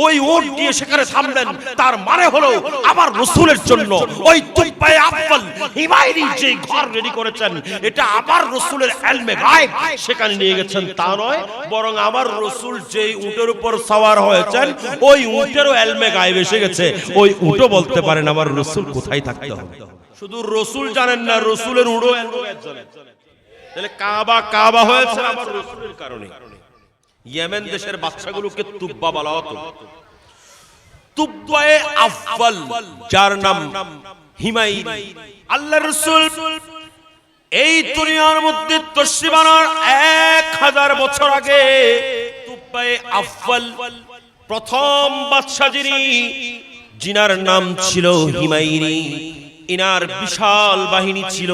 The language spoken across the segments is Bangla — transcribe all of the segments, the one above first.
ওই উট দিয়ে সেখানে থামলেন। তার মানে হলো আমার রাসূলের জন্য ওই তুব্বায়ে আফল হিমায়রি যে ঘর রেডি করেছেন, এটা আমার রাসূলের ইলমে গায়ব সেখানে নিয়ে গেছেন তা নয়, বরং আমার রাসূল যেই উটের উপর সওয়ার হয়েছেন ওই উটেরও ইলমে গায়ব এসে গেছে। ওই উটও বলতে পারেন আমার রাসূল কোথায় থাকতে হবে। শুধু রাসূল জানেন না, রাসূলের উটও ইলমে গায়ব জানেন। তাহলে কাবা হয়েছে আমার রাসূলের কারণে। ইয়েমেন দেশের বাচ্চাগুলোকে তুব্বা বলা হতো। তুব্বায়ে আফল যার নাম হিমায়রি, আল্লাহর রাসূল এই দুনিয়ার মধ্যে তশরিফ আনার 1000 বছর আগে তুব্বায়ে আফল প্রথম বাদশা জিনার নাম ছিল হিমায়রি, ইনার বিশাল বাহিনী ছিল।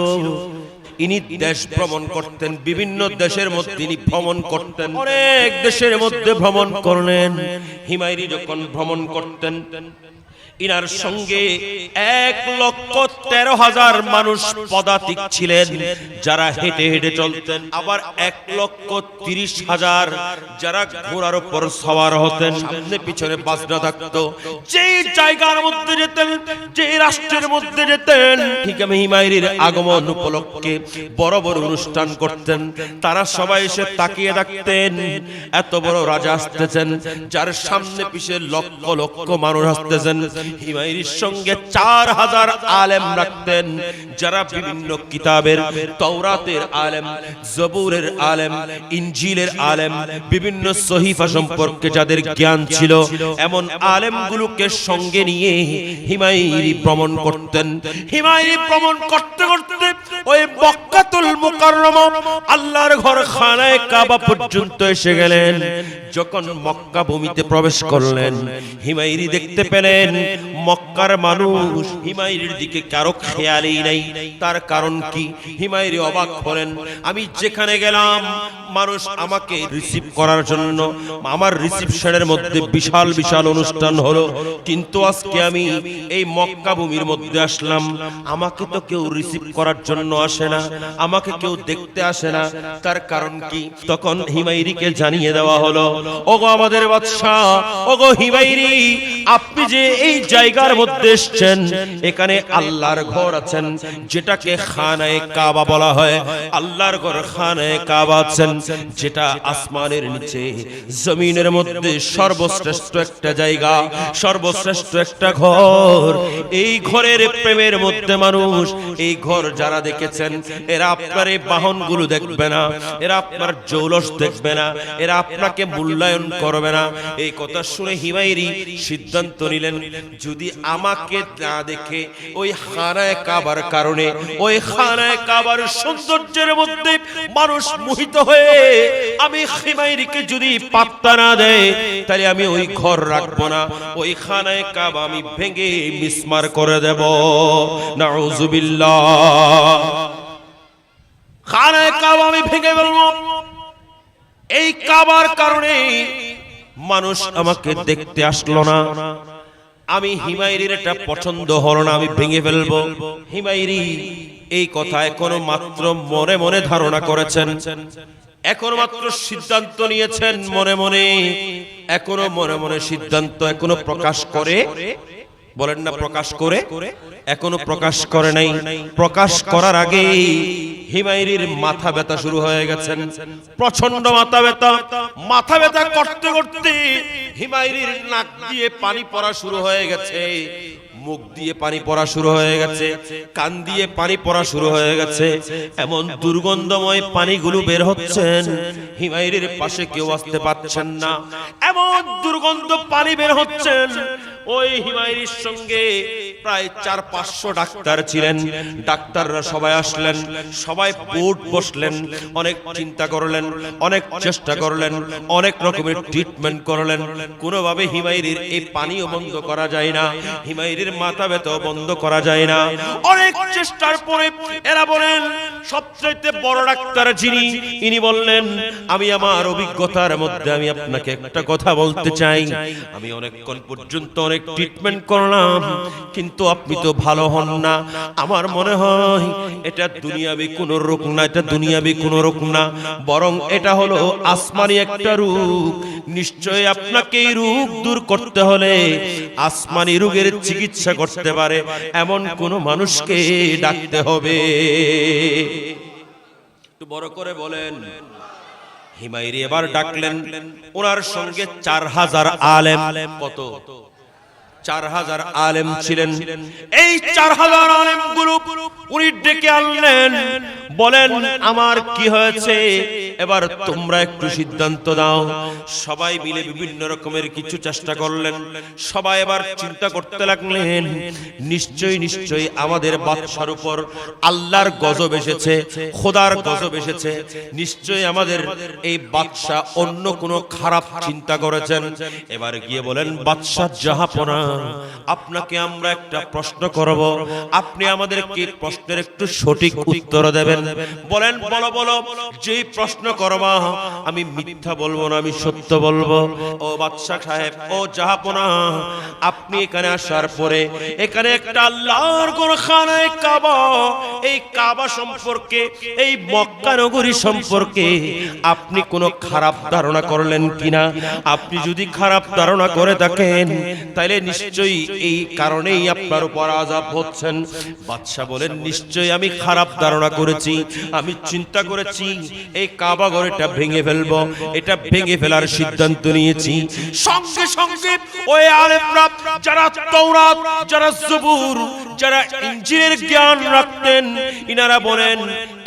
ইনি দেশ ভ্রমণ করতেন, বিভিন্ন দেশের মধ্যে তিনি ভ্রমণ করতেন, অনেক দেশের মধ্যে ভ্রমণ করলেন। হিমায়রি যখন ভ্রমণ করতেন, ইনার সঙ্গে 1,13,000 মানুষ পদাতিক ছিলেন যারা হেঁটে হেঁটে চলতেন, আবার 1,30,000 যারা ঘোড়ার উপর সওয়ার হতেন, সামনে পিছনে বাজনা থাকতো। যে জায়গার মধ্যে যেতেন, যে রাষ্ট্রের মধ্যে যেতেন, ঠিক আমি হিমায়রির আগমন উপলক্ষে বড় বড় অনুষ্ঠান করতেন। তারা সবাই এসে তাকিয়ে থাকতেন, এত বড় রাজা আসতেছেন, যার সামনে পিছে লক্ষ লক্ষ মানুষ আসতেছেন। হিমায়রির সঙ্গে 4000 আলেম রাখতেন, যারা বিভিন্ন কিতাবের, তাওরাতের আলেম, জবুরের আলেম, ইনজিলের আলেম, বিভিন্ন সহিফা সম্পর্কে যাদের জ্ঞান ছিল, এমন আলেমগুলোকে সঙ্গে নিয়ে হিমায়রি ভ্রমণ করতেন। হিমায়রি ভ্রমণ করতে করতে ওই মক্কাতুল মুকাররমা আল্লাহর ঘর খানায়ে কাবা পর্যন্ত এসে গেলেন। যখন মক্কা ভূমিতে প্রবেশ করলেন, হিমায়রি দেখতে পেলেন মক্কার মানুষ হিমায়রির দিকে কারো খেয়ালই নাই। তার কারণ কি? হিমায়রি অবাক হলেন। আমি যেখানে গেলাম মানুষ আমাকে রিসিভ করার জন্য, আমার রিসিপশনের মধ্যে বিশাল বিশাল অনুষ্ঠান হলো, কিন্তু আজকে আমি এই মক্কা ভূমির মধ্যে আসলাম, আমাকে তো কেউ রিসিভ করার জন্য আসে না, আমাকে কেউ দেখতে আসে না। তার কারণ কি? তখন হিমায়রিকে জানিয়ে দেওয়া হলো, ওগো আমাদের বাদশা, ওগো হিমায়রি, আপনি যে এই জায়গার মধ্যে এসেছেন, এখানে আল্লাহর ঘর আছেন, যেটাকে খানায়ে কাবা বলা হয়। আল্লাহর ঘর খানায়ে কাবা আছেন, যেটা আসমানের নিচে জমিনের মধ্যে সর্বশ্রেষ্ঠ একটা জায়গা, সর্বশ্রেষ্ঠ একটা ঘর। এই ঘরের প্রেমের মধ্যে মানুষ, এই ঘর যারা দেখেছেন, এরা আপনার এই বাহনগুলো দেখবে না, এরা আপনার জৌলস দেখবে না, এরা আপনাকে মূল্যায়ন করবে না। এই কথা শুনে হিমায়রি সিদ্ধান্ত নিলেন, যদি আমাকে না দেখে ওই খানায়ে কাবার কারণে, ওই খানায়ে কাবার সৌন্দর্যের মধ্যে মানুষ মোহিত হয়ে আমি হিমায়রিকে যদি পাত্তা না দেয়, তাহলে আমি ওই ঘর রাখবো না, ওই খানায়ে কাবা আমি ভেঙে মিসমার করে দেব। নাউযুবিল্লাহ। খানায়ে কাবা আমি ভেঙে ফেলবো, এই কাবার কারণে মানুষ আমাকে দেখতে আসলো না, আমি হিমায়রির এটা পছন্দ হলো না, আমি ভেঙে ফেলবো। হিমায়রি এই কথা এখনো মাত্র মনে মনে ধারণা করেছেন, এখনো মাত্র সিদ্ধান্ত নিয়েছেন মনে মনে, এখনো মনে মনে সিদ্ধান্ত এখনো প্রকাশ করে, বলেন না প্রকাশ করে, এখনো প্রকাশ করে নাই। প্রকাশ করার আগে হিমায়রির মাথা ব্যথা শুরু হয়ে গেছেন, প্রচন্ড মাথা ব্যথা। মাথা ব্যথা করতে করতে হিমায়রির নাক দিয়ে পানি পড়া শুরু হয়ে গেছে, মুখ দিয়ে পানি পড়া শুরু হয়ে গেছে, কান দিয়ে পানি পড়া শুরু হয়ে গেছে। এমন দুর্গন্ধময় পানিগুলো বের হচ্ছেন, হিমায়রির পাশে কেউ আসতে পারছেন না, এমন দুর্গন্ধ পানি বের হচ্ছেন। ওই হিমায়রির সঙ্গে প্রায় 400-500 ডাক্তার ছিলেন। ডাক্তাররা সবাই আসলেন, সবাই বোর্ড বসলেন, অনেক চিন্তা করলেন, অনেক চেষ্টা করলেন, অনেক রকমের ট্রিটমেন্ট করলেন। কোনোভাবে হিমায়রির এই পানিও বন্ধ করা যায় না, হিমায়রির মাথা ব্যথাও বন্ধ করা যায় না। অনেক চেষ্টার পরে এরা বলেন, সবচেয়ে বড় ডাক্তার যিনি, ইনি বললেন, আমি আমার অভিজ্ঞতার মধ্যে আমি আপনাকে একটা কথা বলতে চাই, আমি অনেকক্ষণ পর্যন্ত অনেক ট্রিটমেন্ট করলাম, কিন্তু কিন্তু আপনি তো ভালো হন না। আমার মনে হয় এটা দুনিয়াবি কোনো রোগ না, এটা দুনিয়াবি কোনো রোগ না, বরং এটা হলো আসমানি একটা রোগ। নিশ্চয়ই আপনাকে এই রোগ দূর করতে হলে, আসমানি রোগের চিকিৎসা করতে পারে এমন কোন মানুষকে ডাকতে হবে। একটু বড় করে বলেন। হিমায়রি এবার ডাকলেন, ওনার সঙ্গে 4000 আলেম। কত? 4000 আলেম ছিলেন। এই 4000 আলেম গুলো উনি ডেকে আনলেন, বলেন আমার কি হয়েছে এবার তোমরা একটু সিদ্ধান্ত দাও। সবাই মিলে বিভিন্ন রকমের কিছু চেষ্টা করলেন। সবাই এবার চিন্তা করতে লাগলেন, নিশ্চয়ই আমাদের বাদশার উপর আল্লাহর গজব এসেছে, খোদার গজব এসেছে। নিশ্চয়ই আমাদের এই বাদশা অন্য কোনো খারাপ চিন্তা করেছেন। এবার গিয়ে বলেন, বাদশা জাহাপনা, আপনাকে আমরা একটা প্রশ্ন করব, আপনি আমাদেরকে প্রশ্নের একটু সঠিক উত্তর দেবেন। বলেন, বলো বলো, যেই প্রশ্ন করবা আমি মিথ্যা বলবো না, আমি সত্য বলবো। ও বাদশা সাহেব, ও জাহাপনা, আপনি এখানে আসার পরে এখানে একটা আল্লাহর খানায়ে কাবা, এই কাবা সম্পর্কে, এই মক্কা নগরী সম্পর্কে আপনি কোনো খারাপ ধারণা করলেন কিনা? আপনি যদি খারাপ ধারণা করে থাকেন তাহলে নিশ্চয়ই এই কারণেই আপনার উপর আযাব হচ্ছেন। বাদশা বলেন, নিশ্চয়ই আমি খারাপ ধারণা করেছি। আমি চিন্তা করেছি এই কাবা ঘরটা ভেঙে ফেলবো, এটা ভেঙে ফেলার সিদ্ধান্ত নিয়েছি। সঙ্গে সঙ্গে ওই আলেমরা যারা তাওরাত, যারা জবুর, যারা ইনজিলের জ্ঞান রাখতেন, ইনারা বলেন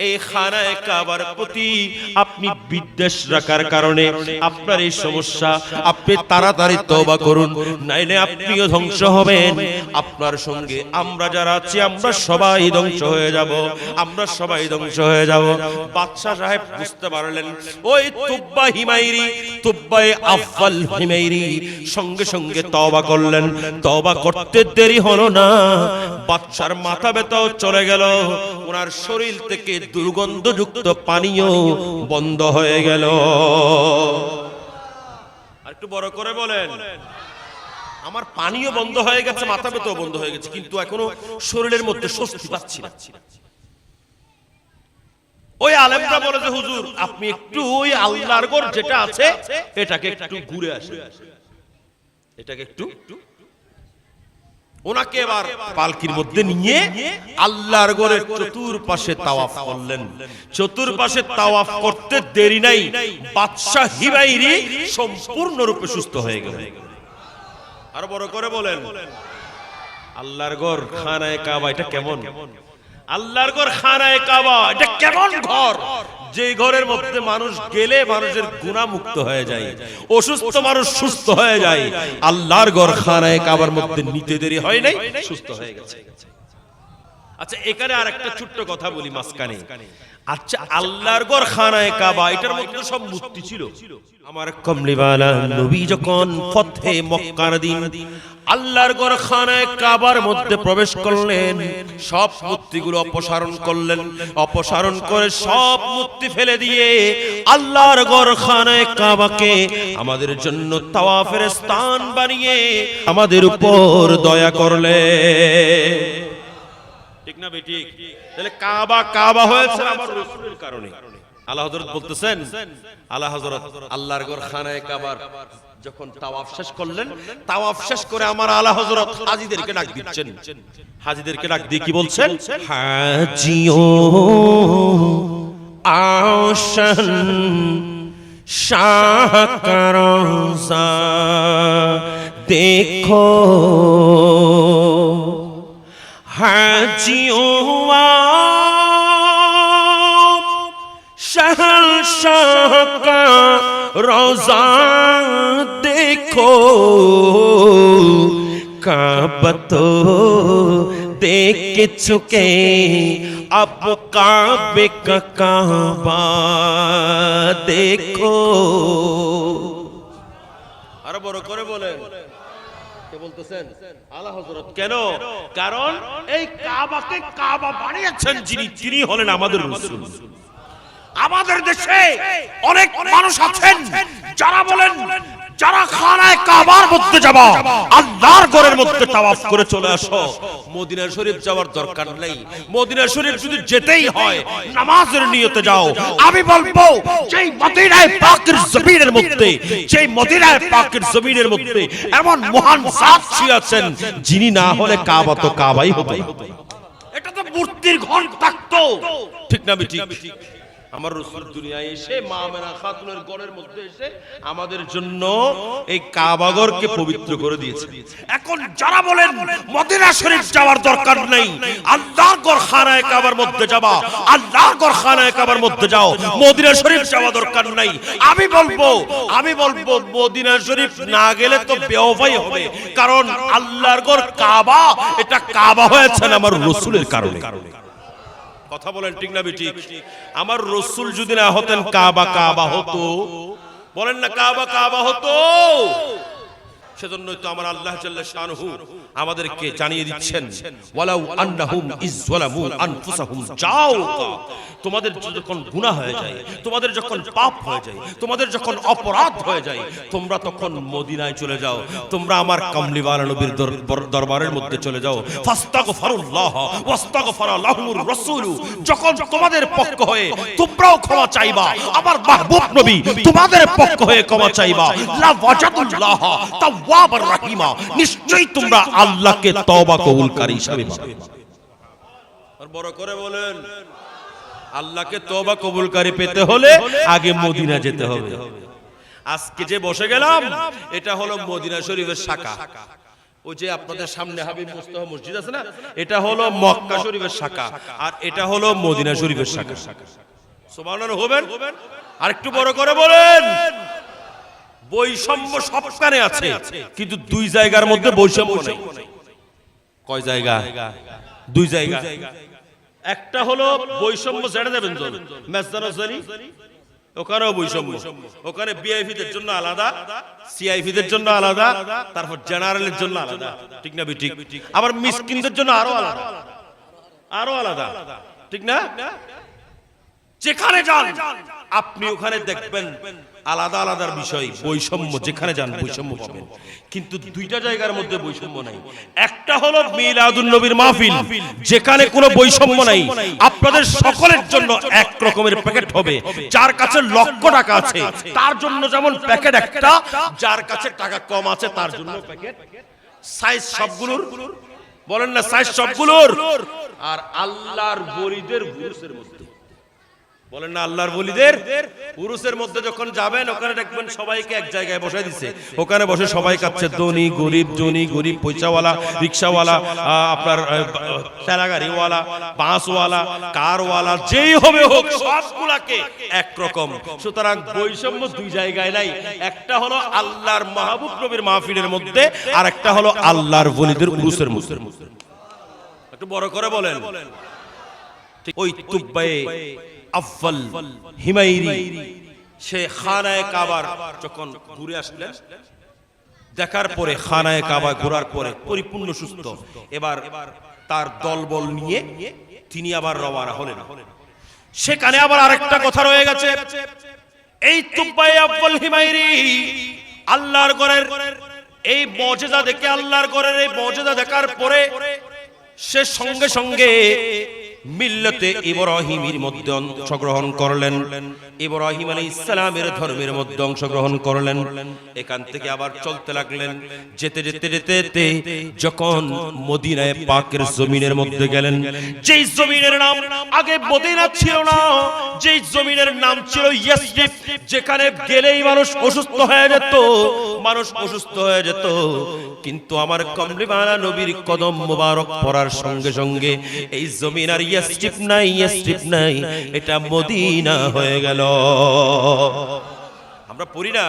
এই খানায়ে কাবার প্রতি আপনি বিদ্বেষ রাখার কারণে আপনার এই সমস্যা, আপনি তাড়াতাড়ি তওবা করুন, নাইলে আপনিও ধ্বংস হবেন। আপনার সঙ্গে আমরা যারা আছি আমরা সবাই ধ্বংস হয়ে যাব, আমরা সবাই ধ্বংস হয়ে যাব। বাদশা সাহেব বুঝতে পারলেন ওই তুব্বা হিমায়রি, তুব্বায়ে আফজাল হিমায়রি সঙ্গে সঙ্গে তওবা করলেন। তওবা করতে দেরি হলো না, বাদশার মাথা ব্যথাও চলে গেল, ওনার শরীর থেকে দুর্গন্ধযুক্ত পানীয় বন্ধ হয়ে গেল। আর একটু বড় করে বলেন। আমার পানীয় বন্ধ হয়ে গেছে, মাথা ব্যথাও বন্ধ হয়ে গেছে, কিন্তু এখনো শরীরের মধ্যে স্বস্তি পাচ্ছি না। ওই আলেমরা বলে যে হুজুর আপনি একটু ওই আল্লাহর ঘর যেটা আছে এটাকে একটু ঘুরে আসেন, এটাকে একটু। ওনাকে এবার পালকির মধ্যে নিয়ে আল্লাহর ঘরের চতুর্পাশে তাওয়াফ করলেন। চতুর্পাশে তাওয়াফ করতে দেরি নাই, বাদশা হিমায়রি সম্পূর্ণরূপে সুস্থ হয়ে গেল। আর বড় করে বলেন, আল্লাহর ঘর খানায়ে কাবা এটা কেমন? আল্লাহর ঘর খানায়ে কাবা এটা কেমন ঘর? যে ঘরের মধ্যে মানুষ গেলে মানুষের গুনাহ মুক্ত হয়ে যায়, অসুস্থ মানুষ সুস্থ হয়ে যায়। আল্লাহর ঘর খানায়ে কাবার মধ্যে নিতে দেরি হয় নাই, সুস্থ হয়ে গেছে। আচ্ছা, এখানে আরেকটা ছোট্ট কথা বলি মাঝখানে। আচ্ছা, আল্লাহর ঘর খানায়ে কাবা এটার মধ্যে সব মূর্তি ছিল। আমার কমলিওয়ালা নবী যখন ফতহে মক্কার দিন আল্লাহর ঘর খানায়ে কাবার মধ্যে প্রবেশ করলেন, সব মূর্তিগুলো অপসারণ করলেন। অপসারণ করে সব মূর্তি ফেলে দিয়ে আল্লাহর ঘর খানায়ে কাবাকে আমাদের জন্য তাওয়াফের স্থান বানিয়ে আমাদের উপর দয়া করলেন। ঠিক না বেঠিক? তাহলে কাবা কাবা হয়েছে আমার রাসূলের কারণে। আল্লাহ হযরত বলতেছেন, আল্লাহ হযরত আল্লাহর ঘর খানায়ে কাবার যখন তাওয়াফ শেষ করলেন, তাওয়াফ শেষ করে আমার আল্লাহ হযরত হাজীদেরকে ডাক দিচ্ছেন। হাজীদেরকে ডাক দিয়ে কি বলছেন? হাজিও আশান শাহ কা রওজা দেখো, हाजियों शहंशाह का रोज़ा देखो, काबा तो देख चुके अब काबे का काबा देखो। আরো বড় করে বলেন। বলতেছেন আল্লাহ হযরত কেন? কারণ এই কাবাকে কাবা বানিয়েছেন যিনি, তিনি হলেন আমাদের রাসূল। আমাদের দেশে অনেক মানুষ আছেন যারা বলেন যারা খানায় কাবার মধ্যে যাবা আল্লাহর ঘরের মধ্যে তাওয়াফ করে চলে আসো, মদিনা শরীফ যাওয়ার দরকার নেই। মদিনা শরীফ যদি যেতেই হয় নামাজের নিয়তে যাও। আমি বলবো যেই মদিনায় পাকের জমিনের মধ্যে, যেই মদিনায় পাকের জমিনের মধ্যে এমন মহান জাত আছেন যিনি না হলে কাবা তো কাবাই হতো। এটা তো মূর্তির ঘর থাকতো, ঠিক না বেঠিক? আমার রাসূল দুনিয়ায় এসে মা আমেনা খাতুনের ঘরের মধ্যে এসে আমাদের জন্য এই কাবা ঘরকে পবিত্র করে দিয়েছে। এখন যারা বলেন মদিনা শরীফ যাওয়ার দরকার নেই, আল্লাহর ঘর খানায়ে কাবার মধ্যে যাবা, আল্লাহর ঘর খানায়ে কাবার মধ্যে যাও, মদিনা শরীফ যাওয়া দরকার নাই, আমি বলবো মদিনা শরীফ না গেলে তো বেওফাই হবে। কারণ আল্লাহর ঘর কাবা, এটা কাবা হয়েছে আমার রাসূলের কারণে। কথা বলেন ঠিক না বেঠিক? আমার রাসূল যদি না হতেন কাবা কাবা হতো, বলেন না কাবা কাবা হতো। সেজন্যই তো আমার আল্লাহ জাল্লা শানহু আমাদেরকে জানিয়ে দিচ্ছেন ওয়ালাউ আন্নাহুম ইযলামু আনফুসাহুম যাও, তোমাদের যখন গুনাহ হয়ে যায়, তোমাদের যখন পাপ হয়ে যায়, তোমাদের যখন অপরাধ হয়ে যায়, তোমরা তখন মদিনায় চলে যাও, তোমরা আমার কামলিওয়ালা নবীর দরবারের মধ্যে চলে যাও। ফাস্তাগফিরুল্লাহ ওয়াস্তাগফারা লাহুমুর রাসূল, যখন তোমাদের পক্ষ হয়ে তোমরাও ক্ষমা চাইবা, আমার মাহবুব নবী তোমাদের পক্ষ হয়ে ক্ষমা চাইবা, লা ওয়াজাদুল্লাহ তাওয়াবার রহিমা, নিশ্চয়ই তোমরা আল্লাহকে তওবা কবুলকারী হিসাবে পাবে। আর বড় করে বলেন, আল্লাহকে তওবা কবুলকারী পেতে হলে আগে মদিনা যেতে হবে। আজকে যে বসে গেলাম এটা হলো মদিনা শরীফের শাখা। ওই যে আপনাদের সামনে হাবিব মুস্তাফা মসজিদ আছে না, এটা হলো মক্কা শরীফের শাখা, আর এটা হলো মদিনা শরীফের শাখা। সুবহানাল্লাহ হবেন? আর একটু বড় করে বলেন, বৈষম্য সবখানে আছে, কিন্তু দুই জায়গার মধ্যে বৈষম্য নেই। কয় জায়গা? দুই জায়গা। একটা হলো বৈষম্য জেনে দেবেন তো মেসদানজরি, ওখানেও বৈষম্য। ওখানে ভিআইপিদের জন্য আলাদা, সিআইপিদের জন্য আলাদা, তারপর জেনারেলের জন্য আলাদা, ঠিক না বেঠিক? আবার মিসকিনদের জন্য আরো আলাদা, আরো আলাদা, ঠিক না? যেখানে যান আপনি ওখানে দেখবেন আলাদা আলাদা বিষয়, বৈষম্য, যেখানে যান বৈষম্য পাবেন। কিন্তু দুইটা জায়গার মধ্যে বৈষম্য নাই। একটা হলো মিলাদুন নবীর মাহফিল, যেখানে কোনো বৈষম্য নাই। আপনাদের সকলের জন্য এক রকমের প্যাকেট হবে। যার কাছে লক্ষ টাকা আছে তার জন্য যেমন প্যাকেট একটা, যার কাছে টাকা কম আছে তার জন্য প্যাকেট। সাইজ সবগুলোর, বলেন না সাইজ সবগুলোর। আর আল্লাহর ওলিদের উরুসের মধ্যে, বলেন না আল্লাহর ওলিদের উরুসের মধ্যে যখন যাবেন ওখানে দেখবেন সবাইকে এক জায়গায় বসায় দিচ্ছে। ওখানে বসে সবাই কাচ্ছে, ধনী গরিব, পয়সাওয়ালা, রিকশাওয়ালা, আপনার ঠেলাগাড়িওয়ালা, বাসওয়ালা, কারওয়ালা, যেই হবে হোক সবগুলাকে একরকম। সুতরাং বৈষম্য দুই জায়গায় নাই। একটা হলো আল্লাহর মাহবুব নবীর মাহফিলের মধ্যে, আর একটা হলো আল্লাহর ওলিদের উরুসের মধ্যে। একটু বড় করে বলেন। ওই তুব্বায়ে আফল হিমাইরি সে খানায়ে কাবার যখন ঘুরে আসলেন, দেখার পরে খানায়ে কাবা ঘোরার পরে পরিপূর্ণ সুস্থ, এবার তার দলবল নিয়ে তিনি আবার রওনা হলেন। সেখানে আবার আরেকটা কথা রয়ে গেছে। এই তুব্বায়ে আফল হিমাইরি আল্লাহর ঘরের এই মুজিজা দেখে, আল্লাহর ঘরের এই মুজিজা দেখার পরে সে সঙ্গে সঙ্গে মিল্লাতে ইব্রাহিমের মধ্যে অংশগ্রহণ করলেন, ইব্রাহিম আলাইহিস সালামের ধর্মের মধ্যে অংশগ্রহণ করলেন। এখান থেকে আবার চলতে লাগলেন। যেতে যেতে যেতে যখন মদিনায়ে পাকের জমিনের মধ্যে গেলেন, যেই জমিনের নাম আগে মদিনা ছিল না, যেই জমিনের নাম ছিল ইয়াসরিব, যেখানে গেলেই মানুষ অসুস্থ হয়ে যেত, কিন্তু আমার কমলিওয়ালা নবীর কদম মোবারক পড়ার সঙ্গে সঙ্গে এই জমিন আর ইয়াসরিব নাই, এটা মদিনা হয়ে গেল। আমরা পড়ি না,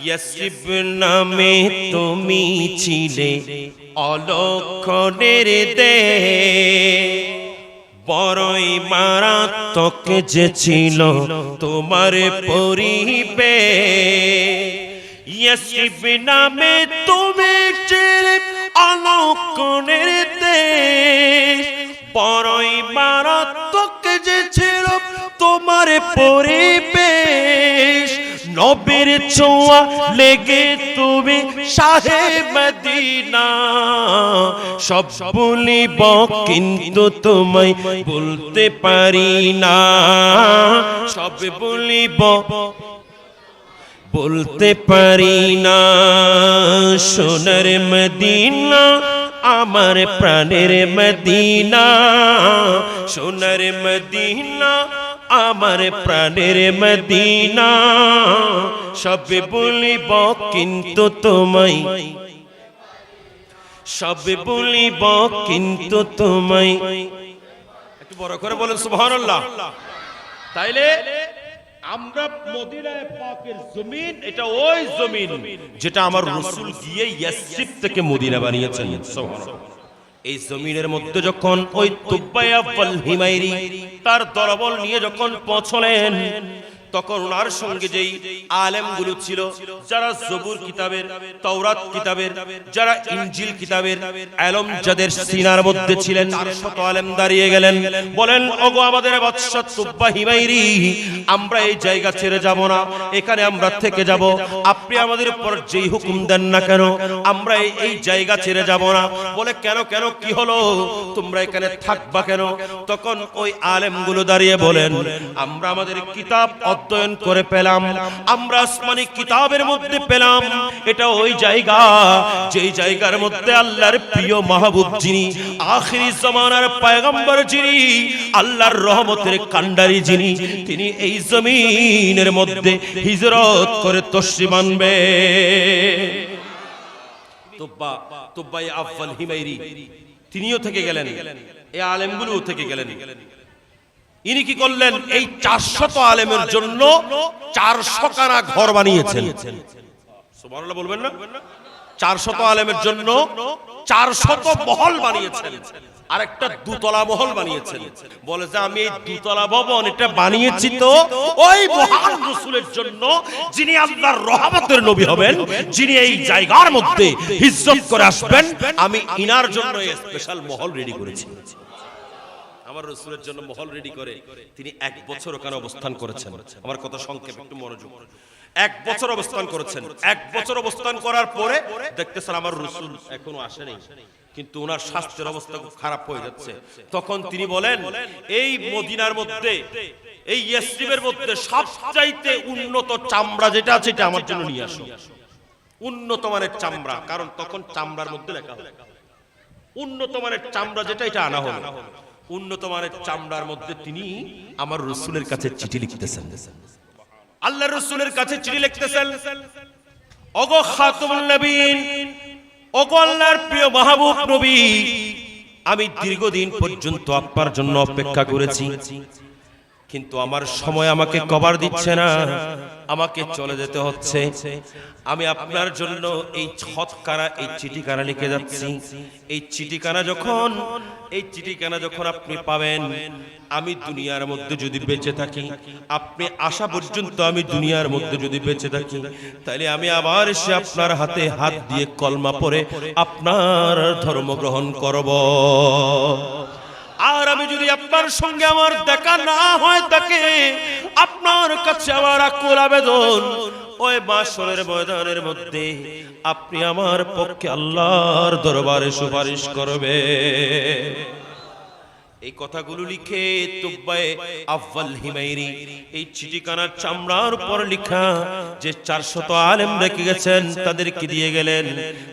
ইয়াসরিব নামে তুমি ছিলে অলক্ষণের দেশ, বড়ই মারাত্মক যে ছিল তোমার পরিবেশ। ইয়াসরিব নামে তুমি ছিলে অলক্ষণের দেশ, বড়ই মারাত্মক যে ছিল তোমার পরিবেশ। নবীর ছোঁয়া লেগে তুমি শাহে মদিনা। সব বলিব কিন্তু তোমায় বলতে পারি না, সব বলিব বলতে পারি না। সোনার মদিনা আমার প্রাণের মদিনা, সোনার মদিনা আমার প্রাণের মদিনা। সব বলিব কিন্তু তোমায়, সব বলিব কিন্তু তোমায়। একটু বড় করে বলেন সুবহানাল্লাহ। তাইলে আমরা মদিনায়ে পাকের জমিন, এটা ওই জমিন যেটা আমার রাসূল গিয়ে ইয়াসরিব থেকে মদিনা বানিয়েছেন। সুবহানাল্লাহ। এই জমিনের মধ্যে যখন ওই তুব্বা আফজাল হিমায়রি তার দলবল নিয়ে যখন পৌঁছলেন, তখন ওনার সঙ্গে যেই আলেমগুলো ছিল, যারা জবুর কিতাবের, তাওরাত কিতাবের, যারা ইনজিল কিতাবের আলেম যাদের সিনার মধ্যে ছিলেন, 400 আলেম দাঁড়িয়ে গেলেন, বলেন ওগো আমাদের বাদশা তুব্বা হিমায়রি, আমরা এই জায়গা ছেড়ে যাব না, এখানে আমরা থেকে যাব। আপনি আমাদের উপর যেই হুকুম দেন না কেন, আমরা এই জায়গা ছেড়ে যাব না। বলে কেন কেন, কি হলো, তোমরা এখানে থাকবা কেন? তখন ওই আলেমগুলো দাঁড়িয়ে বলেন, আমরা আমাদের কিতাব অধ্যয়ন করে পেলাম, আমরা আসমানি কিতাবের মধ্যে পেলাম এটা ওই জায়গা যেই জায়গার মধ্যে আল্লাহর প্রিয় মাহবুব যিনি, আখিরি জামানার পয়গম্বর যিনি, আল্লাহর রহমতের কান্ডারি যিনি, তিনি এই জমিনের মধ্যে হিজরত করে তশরিফ আনবে। তুব্বা আফজাল হিমায়রি তিনিও থেকে গেলেন, এই আলেমগুলোও থেকে গেলেন। ইনি কি করলেন, এই 400 আলেমের জন্য 400 খানা ঘর বানিয়েছেন। সুবহানাল্লাহ বলবেন না? 400 আলেমের জন্য 400 মহল বানিয়েছেন, আর একটা দুতলা মহল বানিয়েছেন। বলে যে আমি এই দুতলা ভবন এটা বানিয়েছি তো ওই মহান রাসূলের জন্য, যিনি আল্লাহর রহমতের নবী হবেন, যিনি এই জায়গার মধ্যে হিজরত করে আসবেন, আমি ইনার জন্য এই স্পেশাল মহল রেডি করেছি। আমার রাসূলের জন্য মহল রেডি করে তিনি 1 বছর ওখানে অবস্থান করেছেন। আমার কথা সংক্ষেপ, একটু মনোযোগ। 1 বছর অবস্থান করেছেন। 1 বছর অবস্থান করার পরে দেখতেছেন আমার রাসূল এখনো আসেনি, কিন্তু ওনার স্বাস্থ্যের অবস্থা খুব খারাপ হয়ে যাচ্ছে। তখন তিনি বলেন, এই মদিনার মধ্যে, এই ইয়াসরিবের মধ্যে সবচাইতে উন্নত চামড়া যেটা আছে এটা আমার জন্য নিয়ে আসো। উন্নত মানের চামড়া, কারণ তখন চামড়ার মধ্যে লেখা হলো উন্নত মানের চামড়া যেটা, এটা আনা হলো। উন্নত মানের চামড়ার মধ্যে তিনি আমার রাসূলের কাছে চিঠি লিখতেছেন, আল্লাহর রাসূলের কাছে চিঠি লিখতেছেন। ওগো খাতামুন নবীন, ওগো আল্লাহর প্রিয় মাহবুব নবী, আমি দীর্ঘদিন পর্যন্ত আপনার জন্য অপেক্ষা করেছি, কিন্তু আমার সময় আমাকে কভার দিচ্ছে না, আমাকে চলে যেতে হচ্ছে। আমি আপনার জন্য এই ছতকারা, এই চিঠিখানা লিখে যাচ্ছি। এই চিঠিখানা যখন আপনি পাবেন, আমি দুনিয়ার মধ্যে যদি বেঁচে থাকি, আপনি আসা পর্যন্ত আমি দুনিয়ার মধ্যে যদি বেঁচে থাকি, তাহলে আমি আবার এসে আপনার হাতে হাত দিয়ে কলমা পড়ে আপনার ধর্ম গ্রহণ করব। আর আমি যদি আপনার সঙ্গে আমার দেখা না হয় থাকে, আপনার কাছে আমার আকুল আবেদন, ওই বাসরের ময়দানের মধ্যে আপনি আমার পক্ষে আল্লাহর দরবারে সুপারিশ করবে। এই কথাগুলো লিখে তুব্বা আফজাল হিমায়রি এই চিঠিখানার চামড়ার উপর লেখা যে 400 আলেম রেখে গেছেন তাদেরকে দিয়ে গেলেন।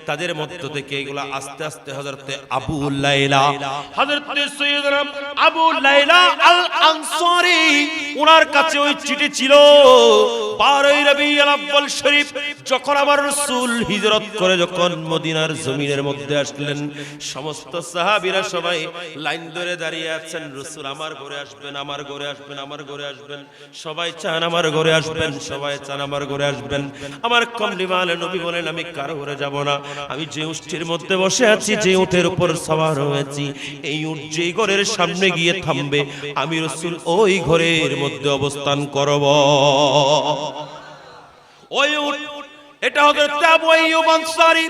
তাদের মধ্য থেকে এগুলা আস্তে আস্তে হযরতে আবু লাইলা, হযরতে সৈয়দনা আবু লাইলা আল আনসারী, ওনার কাছে ওই চিঠি ছিল। 12 রবিউল আউয়াল শরীফ যখন আমার রাসূল হিজরত করে যখন মদিনার জমিনের মধ্যে আসলেন, সমস্ত সাহাবীরা সবাই লাইন ধরে দাঁড়িয়ে আছেন, রাসূল আমার ঘরে আসবেন, আমার ঘরে আসবেন, আমার ঘরে আসবেন। সবাই চান আমার ঘরে আসবেন, সবাই চান আমার ঘরে আসবেন। আমার কমলিওয়ালা নবী বলেন, আমি কারো ঘরে যাব না, আমি যে উটের মধ্যে বসে আছি, যে উটের উপর সওয়ার হয়েছি, এই উট যেই ঘরের সামনে গিয়ে থামবে, আমি রাসূল ওই ঘরের মধ্যে অবস্থান করব। ওই উট, এটা হযরত আবু আইয়ুব আনসারী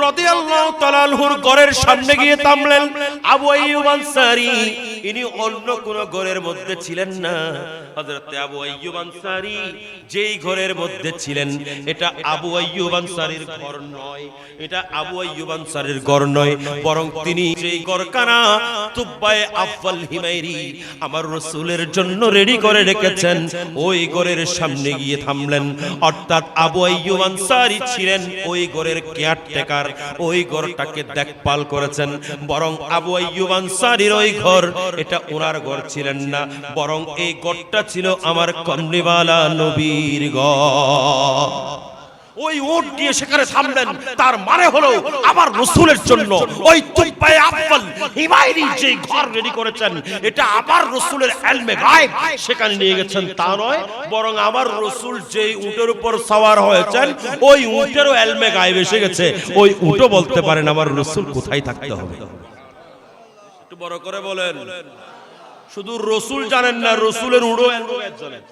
রাদিয়াল্লাহু তাআলা আনহুর ঘরের সামনে গিয়ে থামলেন। আবু আইয়ুব আনসারী ইনি অন্য কোন ঘরের মধ্যে ছিলেন না। হযরত আবু আইয়ুব আনসারী যেই ঘরের মধ্যে ছিলেন এটা আবু আইয়ুব আনসারীর ঘর নয়, এটা আবু আইয়ুব আনসারীর ঘর নয়, বরং তিনি যেই ঘরখানা তুব্বায়ে আফওয়াল হিমায়রি আমার রাসূলের জন্য রেডি করে রেখেছেন ওই ঘরের সামনে গিয়ে থামলেন। অর্থাৎ আবু আইয়ুব আনসারী ছিলেন ওই ঘরের কেয়ারটেকার, ওই ঘরটাকে দেখভাল করেছেন। বরং আবু আইয়ুব আনসারীর ওই ঘর এটা ওনার ঘর ছিলেন না, বরং এই ঘরটা ছিল আমার কমলিওয়ালা নবীর ঘর। ওই উট দিয়ে সেখানে থামলেন, তার মানে হলো আমার রাসূলের জন্য ওই তুব্বায়ে আফওয়াল হিমায়রি যে ঘর রেডি করেছেন এটা আমার রাসূলের ইলমে গায়ব সেখানে নিয়ে গেছেন তা নয়, বরং আমার রাসূল যেই উটের উপর সওয়ার হয়েছেন ওই উটেরও ইলমে গায়ব এসে গেছে, ওই উটও বলতে পারেন আমার রাসূল কোথায় থাকতে হবে। একটু বড় করে বলেন। শুধু রাসূল জানেন না, রাসূলের উটও ইলমে গায়ব জানেন।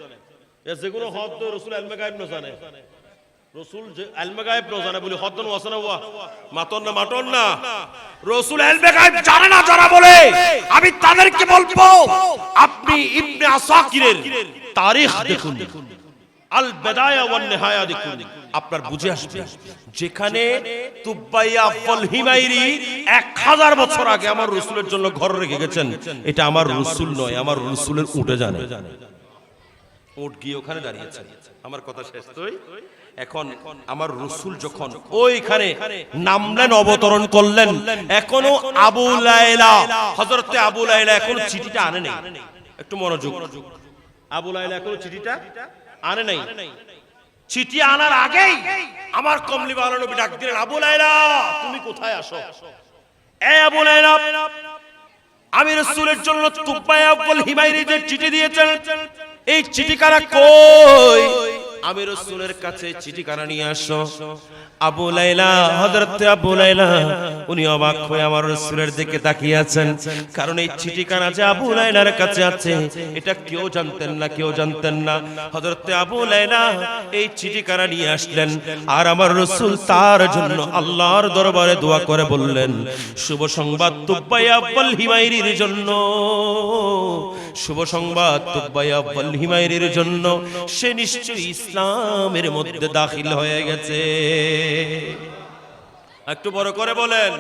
এ যেগুলো হদ রাসূল ইলমে গায়ব না জানে, রাসূল যে ইলমে গায়ব না জানে বলি হদন ওয়াসনা ওয়া মাতন না রাসূল ইলমে গায়ব জানে না যারা বলে আমি তাদেরকে বলবো আপনি ইবনে আসাকিরের তারিখ দেখুন, আল বিদায়া ওয়ান নিহায়া দেখুন, আপনার বুঝে আসবে যেখানে তুব্বায়ে আফওয়াল হিমায়রি 1000 বছর আগে আমার রাসূলের জন্য ঘর রেখে গেছেন এটা আমার রাসূল নয়, আমার রাসূলের উটে জানে। উট গিয়ে ওখানে দাঁড়িয়েছে। আমার কথা শেষ তো। এখন আমার রাসূল যখন ওইখানে নামলেন, অবতরণ করলেন, এখনো আবু লায়লা হযরত আবু লায়লা এখনো চিঠিটা আনে নাই। একটু মনোযোগ, আবু লায়লা এখনো চিঠিটা আনে নাই। চিঠি আনার আগেই আমার কমলিওয়ালা নবী ডাক দিলেন, আবু লায়লা তুমি কোথায় আসো? এই আবু লায়লা, আমি রাসূলের জন্য তুব্বায়ে আফওয়াল হিমায়রি যে চিঠি দিয়েছেন এই চিঠিখানা কই? আমি রাসূলের কাছে চিঠিখানা নিয়ে আসো। আবু লায়লা, হযরত আবু লায়লা উনি অবাক হয়ে আমার রাসূলের দিকে তাকিয়ে আছেন, কারণ এই চিঠিখানা যে আবু লায়লার কাছে আছে এটা কেউ জানতেন না। হযরত আবু লায়লা এই চিঠিখানা নিয়ে আসলেন আর আমার রাসূল তার জন্য আল্লাহর দরবারে দোয়া করে বললেন, শুভ সংবাদ তুব্বায়ে আফওয়াল হিমায়রির জন্য, শুভ সংবাদ তুব্বায়ে আফওয়াল হিমায়রির জন্য, সে নিশ্চয়ই ইসলামের মধ্যে দাখিল হয়ে গেছে। একটু বড় করে বলেন।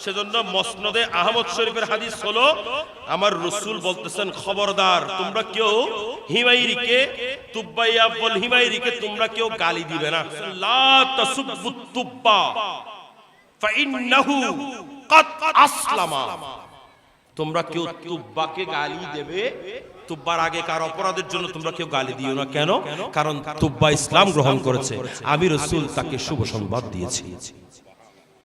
সেজন্য মুসনাদে আহমদ শরীফের হাদিস হলো আমার রাসূল বলতেছেন, খবরদার তোমরা কেউ হিমায়রিকে তুব্বায়ে আফওয়াল হিমায়রিকে তোমরা কেউ গালি দিবে না। লা তাসুব্বু তুব্বা ফাইন্নাহু ক্বাদ আসলামা। তোমরা কেউ তুব্বাকে গালি দেবে, তুব্বার আগেকার অপরাধের জন্য তোমরা কেউ গালি দিও না। কেন? কারণ তুব্বা ইসলাম গ্রহণ করেছে, আমি রাসূল তাকে শুভ সংবাদ দিয়েছি।